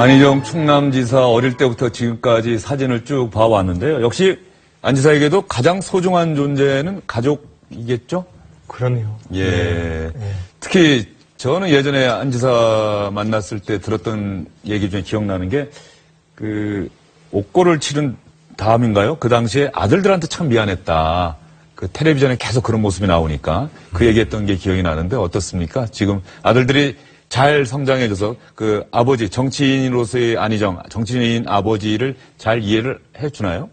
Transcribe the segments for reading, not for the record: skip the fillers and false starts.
안희정 충남지사 어릴 때부터 지금까지 사진을 쭉 봐왔는데요. 역시 안 지사에게도 가장 소중한 존재는 가족이겠죠? 그럼요. 예. 네. 특히 저는 예전에 안 지사 만났을 때 들었던 얘기 중에 기억나는 게 그 옥고를 치른 다음인가요? 그 당시에 아들들한테 참 미안했다. 그 텔레비전에 계속 그런 모습이 나오니까 그 얘기했던 게 기억이 나는데 어떻습니까? 지금 아들들이 잘 성장해줘서 그 아버지, 정치인으로서의 안희정, 정치인 아버지를 잘 이해를 해주나요?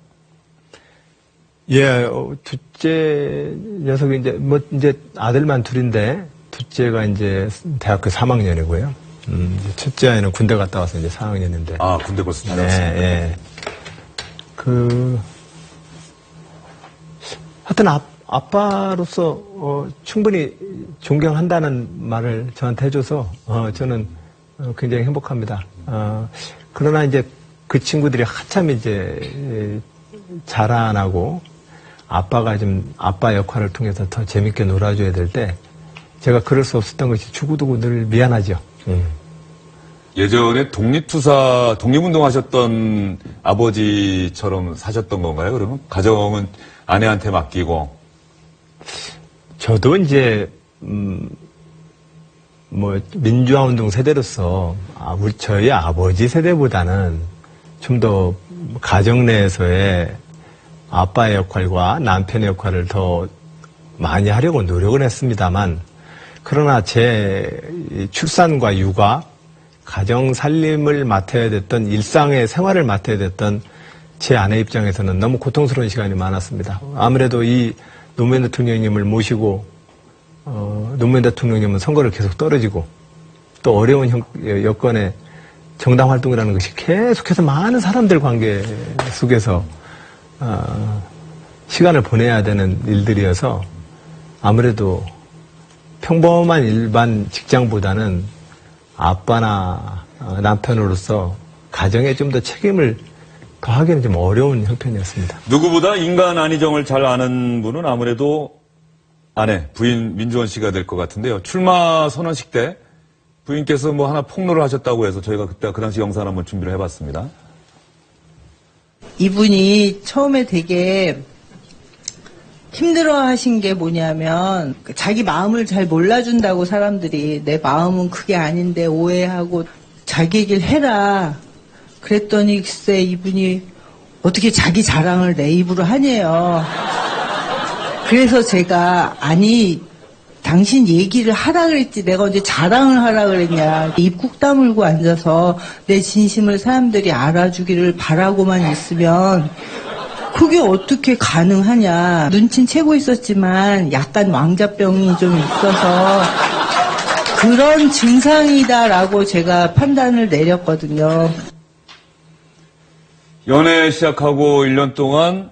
예, 둘째 녀석이 이제 아들만 둘인데, 둘째가 이제 대학교 3학년이고요. 첫째 아이는 군대 갔다 와서 이제 4학년인데. 아, 군대 벌써 다녔습니다. 네, 예. 하여튼 아빠로서 충분히 존경한다는 말을 저한테 해줘서 저는 굉장히 행복합니다. 그러나 이제 그 친구들이 한참 이제 자라나고 아빠가 좀 아빠 역할을 통해서 더 재밌게 놀아줘야 될 때 제가 그럴 수 없었던 것이 두고두고 늘 미안하죠. 예전에 독립운동 하셨던 아버지처럼 사셨던 건가요? 그러면 가정은 아내한테 맡기고. 저도 이제 민주화운동 세대로서 저희 아버지 세대보다는 좀 더 가정 내에서의 아빠의 역할과 남편의 역할을 더 많이 하려고 노력을 했습니다만, 그러나 제 출산과 육아, 가정 살림을 맡아야 됐던, 일상의 생활을 맡아야 됐던 제 아내 입장에서는 너무 고통스러운 시간이 많았습니다. 아무래도 이 노무현 대통령님을 모시고 노무현 대통령님은 선거를 계속 떨어지고 또 어려운 여건에 정당 활동이라는 것이 계속해서 많은 사람들 관계 속에서 시간을 보내야 되는 일들이어서 아무래도 평범한 일반 직장보다는 아빠나 남편으로서 가정에 좀 더 책임을 더하기는 좀 어려운 형편이었습니다. 누구보다 인간 안희정을 잘 아는 분은 아무래도 아내, 부인 민주원 씨가 될 것 같은데요. 출마 선언식 때 부인께서 뭐 하나 폭로를 하셨다고 해서 저희가 그때 그 당시 영상 한번 준비를 해봤습니다. 이분이 처음에 되게 힘들어 하신 게 뭐냐면 자기 마음을 잘 몰라준다고 사람들이 내 마음은 그게 아닌데 오해하고 자기 얘기를 해라. 그랬더니 글쎄 이분이 어떻게 자기 자랑을 내 입으로 하네요. 그래서 제가 아니 당신 얘기를 하라 그랬지 내가 언제 자랑을 하라 그랬냐. 입 꾹 다물고 앉아서 내 진심을 사람들이 알아주기를 바라고만 있으면 그게 어떻게 가능하냐. 눈치는 채고 있었지만 약간 왕자병이 좀 있어서 그런 증상이다라고 제가 판단을 내렸거든요. 연애 시작하고 1년 동안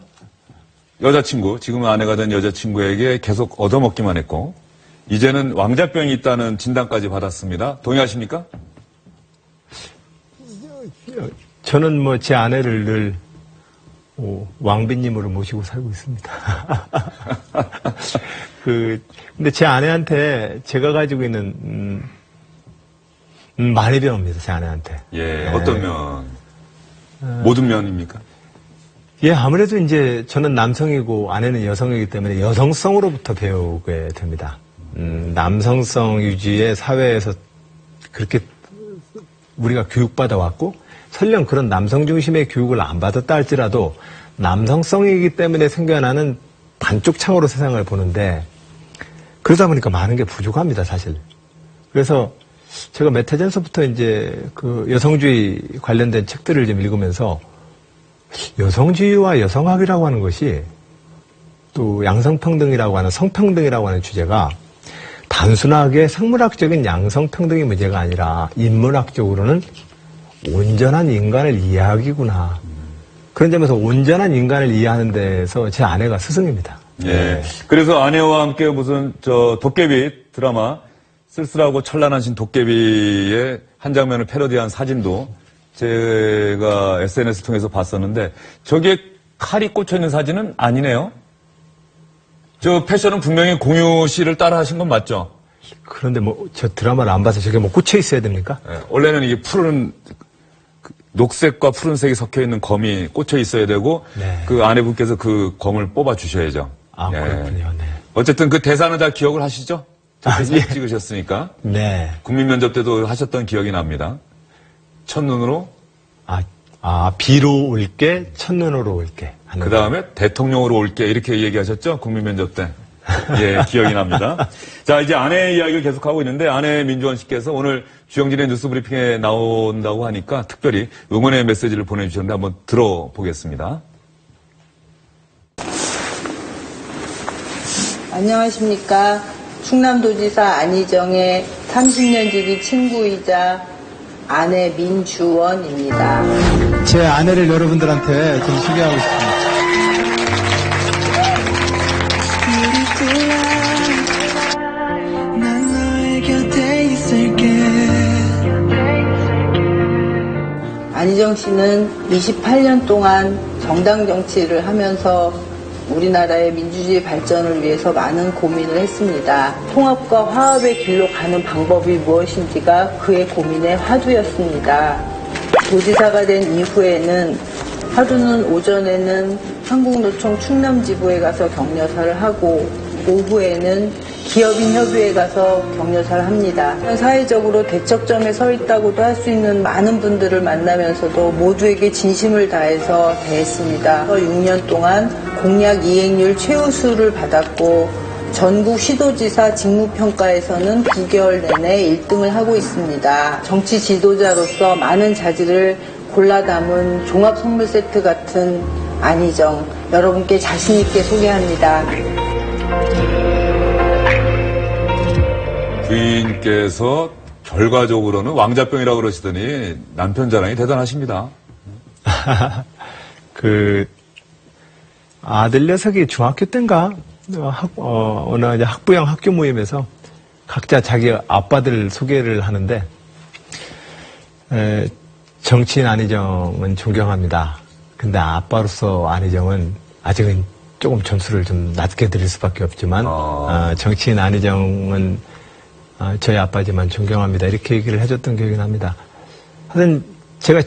여자친구, 지금은 아내가 된 여자친구에게 계속 얻어먹기만 했고 이제는 왕자병이 있다는 진단까지 받았습니다. 동의하십니까? 저는 제 아내를 늘 왕비님으로 모시고 살고 있습니다. 근데 제 아내한테 제가 가지고 있는 많이 배웁니다. 제 아내한테. 예, 어떤 면? 모든 면입니까? 예, 아무래도 이제 저는 남성이고 아내는 여성이기 때문에 여성성으로부터 배우게 됩니다. 남성성 유지의 사회에서 그렇게 우리가 교육받아 왔고 설령 그런 남성 중심의 교육을 안 받았다 할지라도 남성성이기 때문에 생겨나는 반쪽 창으로 세상을 보는데 그러다 보니까 많은 게 부족합니다, 사실. 그래서 제가 몇 해 전서부터 이제 그 여성주의 관련된 책들을 좀 읽으면서 여성주의와 여성학이라고 하는 것이 또 양성평등이라고 하는 성평등이라고 하는 주제가 단순하게 생물학적인 양성평등의 문제가 아니라 인문학적으로는 온전한 인간을 이해하기구나. 그런 점에서 온전한 인간을 이해하는 데서 제 아내가 스승입니다. 예. 그래서 아내와 함께 무슨 도깨비 드라마 쓸쓸하고 찬란하신 도깨비의 한 장면을 패러디한 사진도 제가 SNS 통해서 봤었는데 저기에 칼이 꽂혀있는 사진은 아니네요. 저 패션은 분명히 공유 씨를 따라 하신 건 맞죠? 그런데 저 드라마를 안 봐서 저게 꽂혀 있어야 됩니까? 네, 원래는 이게 푸른 녹색과 푸른색이 섞여 있는 검이 꽂혀 있어야 되고 네. 그 아내분께서 그 검을 뽑아 주셔야죠. 아, 예. 그렇군요. 네. 어쨌든 그 대사는 다 기억을 하시죠? 아, 사진 예. 찍으셨으니까. 네. 국민 면접 때도 하셨던 기억이 납니다. 첫눈으로, 비로 올게, 첫눈으로 올게. 하는 그 다음에 대통령으로 올게, 이렇게 얘기하셨죠? 국민 면접 때. 예, 기억이 납니다. 자, 이제 아내 이야기를 계속하고 있는데, 아내 민주원 씨께서 오늘 주영진의 뉴스 브리핑에 나온다고 하니까 특별히 응원의 메시지를 보내주셨는데 한번 들어보겠습니다. 안녕하십니까. 충남도지사 안희정의 30년 지기 친구이자 아내 민주원입니다. 제 아내를 여러분들한테 좀 소개하고 싶습니다. 난 너의 곁에 있을게. 안희정 씨는 28년 동안 정당 정치를 하면서 우리나라의 민주주의 발전을 위해서 많은 고민을 했습니다. 통합과 화합의 길로 가는 방법이 무엇인지가 그의 고민의 화두였습니다. 도지사가 된 이후에는 하루는 오전에는 한국노총 충남지부에 가서 격려사를 하고 오후에는 기업인 협의회에 가서 격려사를 합니다. 사회적으로 대척점에 서 있다고도 할 수 있는 많은 분들을 만나면서도 모두에게 진심을 다해서 대했습니다. 6년 동안 공약 이행률 최우수를 받았고 전국 시도지사 직무평가에서는 9개월 내내 1등을 하고 있습니다. 정치 지도자로서 많은 자질을 골라 담은 종합 선물 세트 같은 안희정, 여러분께 자신 있게 소개합니다. 부인께서 결과적으로는 왕자병이라고 그러시더니 남편 자랑이 대단하십니다. 아들 녀석이 중학교 때인가, 어느 이제 학부형 학교 모임에서 각자 자기 아빠들 소개를 하는데, 정치인 안희정은 존경합니다. 근데 아빠로서 안희정은 아직은 조금 점수를 좀 낮게 드릴 수밖에 없지만, 정치인 안희정은 저희 아빠지만 존경합니다. 이렇게 얘기를 해줬던 기억이 납니다. 하여튼 제가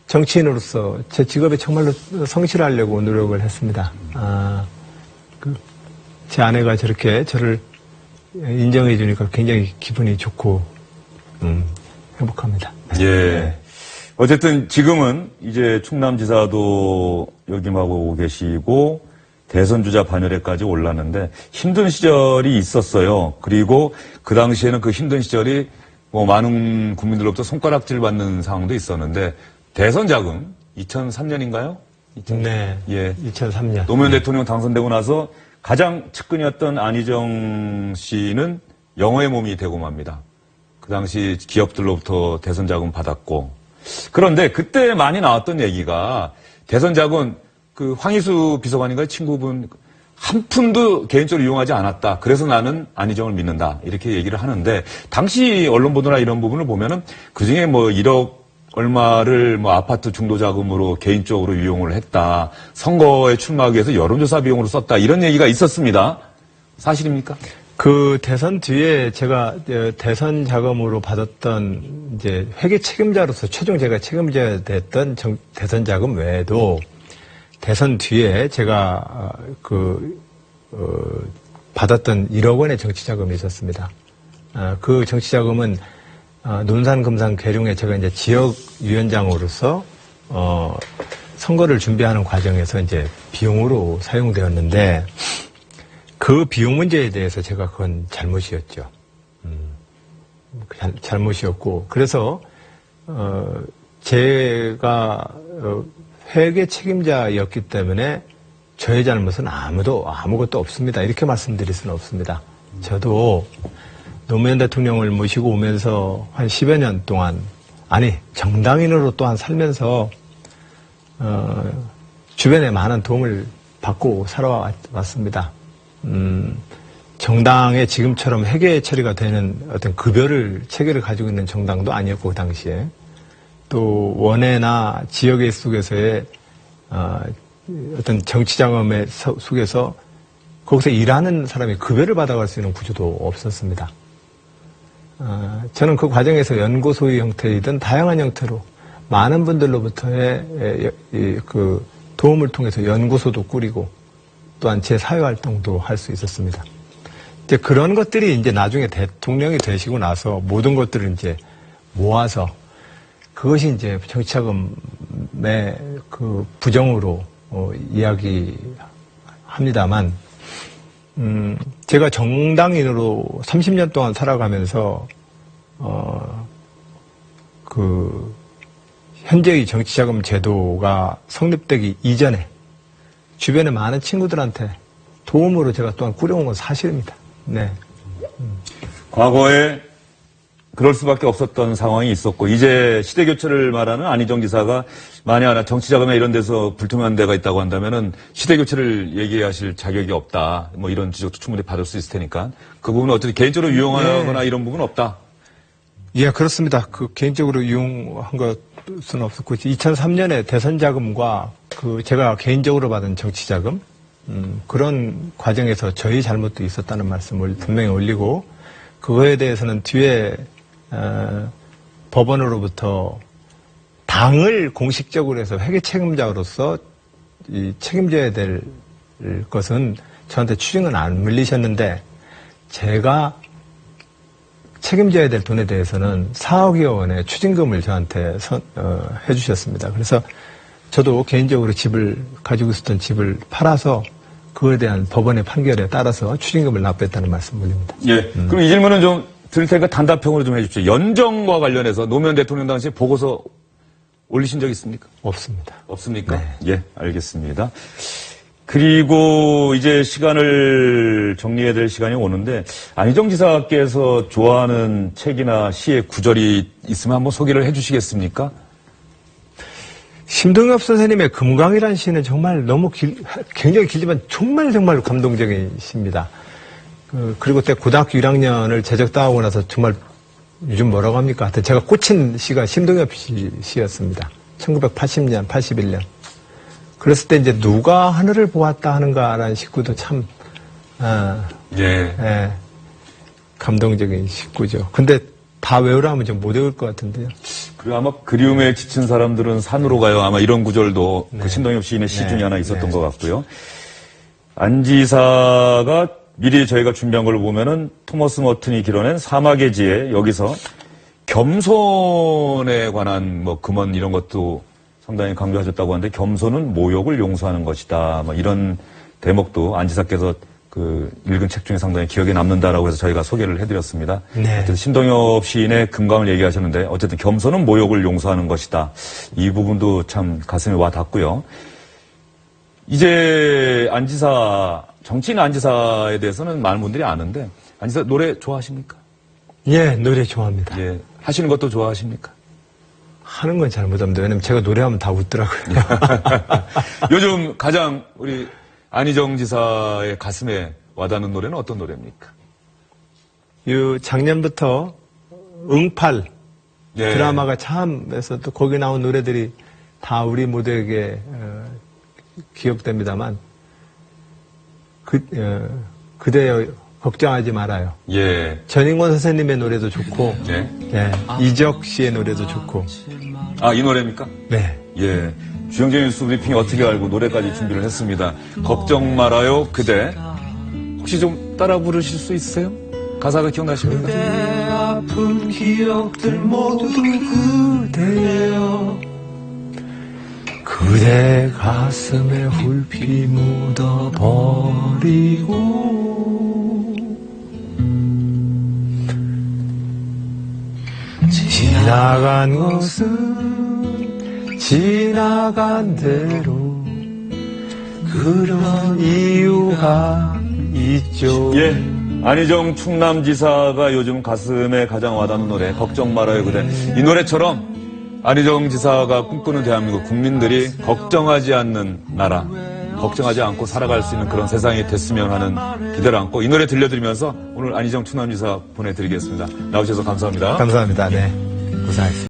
정치인으로서 제 직업에 정말로 성실하려고 노력을 했습니다. 제 아내가 저렇게 저를 인정해 주니까 굉장히 기분이 좋고, 행복합니다. 예. 어쨌든 지금은 이제 충남지사도 역임하고 계시고 대선주자 반열에까지 올랐는데 힘든 시절이 있었어요. 그리고 그 당시에는 그 힘든 시절이 뭐 많은 국민들로부터 손가락질 받는 상황도 있었는데 대선 자금 2003년인가요? 네. 예. 2003년. 노무현 대통령 당선되고 나서 가장 측근이었던 안희정 씨는 영어의 몸이 되고 맙니다. 그 당시 기업들로부터 대선 자금 받았고. 그런데 그때 많이 나왔던 얘기가 대선 자금 그 황희수 비서관인가요? 친구분 한 푼도 개인적으로 이용하지 않았다. 그래서 나는 안희정을 믿는다. 이렇게 얘기를 하는데 당시 언론 보도나 이런 부분을 보면은 그중에 뭐 1억 얼마를 뭐 아파트 중도 자금으로 개인적으로 이용을 했다. 선거에 출마하기 위해서 여론조사 비용으로 썼다. 이런 얘기가 있었습니다. 사실입니까? 그 대선 뒤에 제가 대선 자금으로 받았던 이제 회계 책임자로서 최종 제가 책임져야 됐던 대선 자금 외에도 대선 뒤에 제가 받았던 1억 원의 정치 자금이 있었습니다. 그 정치 자금은 논산, 금산, 계룡에 제가 이제 지역위원장으로서 선거를 준비하는 과정에서 이제 비용으로 사용되었는데 그 비용 문제에 대해서 제가 그건 잘못이었죠. 잘못이었고 그래서 제가 회계 책임자였기 때문에 저의 잘못은 아무것도 없습니다. 이렇게 말씀드릴 수는 없습니다. 저도 노무현 대통령을 모시고 오면서 한 10여 년 동안, 정당인으로 또한 살면서, 주변에 많은 도움을 받고 살아왔습니다. 정당에 지금처럼 회계 처리가 되는 어떤 체계를 가지고 있는 정당도 아니었고, 그 당시에. 또 원외나 지역의 속에서의 어떤 정치 자금의 속에서 거기서 일하는 사람이 급여를 받아갈 수 있는 구조도 없었습니다. 저는 그 과정에서 연구소의 형태이든 다양한 형태로 많은 분들로부터의 그 도움을 통해서 연구소도 꾸리고 또한 제 사회활동도 할 수 있었습니다. 이제 그런 것들이 이제 나중에 대통령이 되시고 나서 모든 것들을 이제 모아서 그것이 이제 정치자금의 그 부정으로 이야기합니다만, 제가 정당인으로 30년 동안 살아가면서 그 현재의 정치자금 제도가 성립되기 이전에 주변의 많은 친구들한테 도움으로 제가 또한 꾸려온 건 사실입니다. 네. 과거에 그럴 수밖에 없었던 상황이 있었고, 이제 시대 교체를 말하는 안희정 지사가 만약 하나 정치자금에 이런 데서 불투명한 데가 있다고 한다면은 시대 교체를 얘기하실 자격이 없다. 뭐 이런 지적도 충분히 받을 수 있을 테니까 그 부분은 어쨌든 개인적으로 유용하거나 이런 부분은 없다. 예, 그렇습니다. 그 개인적으로 이용한 것은 없었고, 2003년에 대선 자금과 그 제가 개인적으로 받은 정치 자금, 그런 과정에서 저희 잘못도 있었다는 말씀을 분명히 올리고, 그거에 대해서는 뒤에 법원으로부터 당을 공식적으로 해서 회계 책임자로서 이 책임져야 될 것은 저한테 추징은 안 물리셨는데, 제가 책임져야 될 돈에 대해서는 4억여 원의 추징금을 저한테 해주셨습니다. 그래서 저도 개인적으로 집을 가지고 있었던 집을 팔아서 그거에 대한 법원의 판결에 따라서 추징금을 납부했다는 말씀 올립니다. 예. 그럼 이 질문은 좀 드릴 테니까 단답형으로 좀 해주십시오. 연정과 관련해서 노무현 대통령 당시에 보고서 올리신 적 있습니까? 없습니다. 없습니까? 네. 예, 알겠습니다. 그리고 이제 시간을 정리해야 될 시간이 오는데, 안희정 지사께서 좋아하는 책이나 시의 구절이 있으면 한번 소개를 해 주시겠습니까? 심동엽 선생님의 금강이라는 시는 정말 너무 굉장히 길지만 정말 감동적인 시입니다. 그리고 그때 고등학교 1학년을 제적당하고 나서 정말 요즘 뭐라고 합니까? 하여튼 제가 꽂힌 시가 심동엽 시였습니다. 1980년, 81년. 그랬을 때 이제 누가 하늘을 보았다 하는가라는 식구도 참, 예, 감동적인 식구죠. 근데 다 외우라면 좀 못 외울 것 같은데요. 그리고 아마 그리움에 지친 사람들은 산으로 가요. 아마 이런 구절도 그 신동엽 시인의 시 중에 하나 있었던 것 같고요. 안 지사가 미리 저희가 준비한 걸 보면은 토머스 머튼이 길어낸 사막의 지혜, 여기서 겸손에 관한 뭐 금언 이런 것도 상당히 강조하셨다고 하는데, 겸손은 모욕을 용서하는 것이다. 뭐 이런 대목도 안 지사께서 그 읽은 책 중에 상당히 기억에 남는다라고 해서 저희가 소개를 해드렸습니다. 네. 어쨌든 신동엽 시인의 금강을 얘기하셨는데, 어쨌든 겸손은 모욕을 용서하는 것이다. 이 부분도 참 가슴에 와 닿고요. 이제 안 지사, 정치인 안 지사에 대해서는 많은 분들이 아는데, 안 지사 노래 좋아하십니까? 예, 노래 좋아합니다. 예. 하시는 것도 좋아하십니까? 하는 건 잘 못합니다. 왜냐면 제가 노래하면 다 웃더라고요. 요즘 가장 우리 안희정 지사의 가슴에 와닿는 노래는 어떤 노래입니까? 작년부터 응팔 예. 드라마가 참에서 또 거기 나온 노래들이 다 우리 모두에게 기억됩니다만, 그대여 걱정하지 말아요. 예. 전인권 선생님의 노래도 좋고, 네. 예, 이적 씨의 노래도 좋고. 아, 이 노래입니까? 네. 예. 주영재 뉴스 브리핑이 어떻게 알고 노래까지 준비를 했습니다. 걱정 말아요, 그대. 혹시 좀 따라 부르실 수 있으세요? 가사가 기억나십니까? 내 아픈 기억들 모두 그대여 그대 가슴에 훌피 묻어버리고 지나간 것은 지나간 대로 그런 이유가 있죠. 예. 안희정 충남지사가 요즘 가슴에 가장 와닿는 노래, 걱정 말아요, 그대. 이 노래처럼 안희정 지사가 꿈꾸는 대한민국 국민들이 걱정하지 않는 나라, 걱정하지 않고 살아갈 수 있는 그런 세상이 됐으면 하는 기대를 안고 이 노래 들려드리면서 오늘 안희정 충남지사 보내드리겠습니다. 나오셔서 감사합니다. 감사합니다. 네. 고생하셨습니다.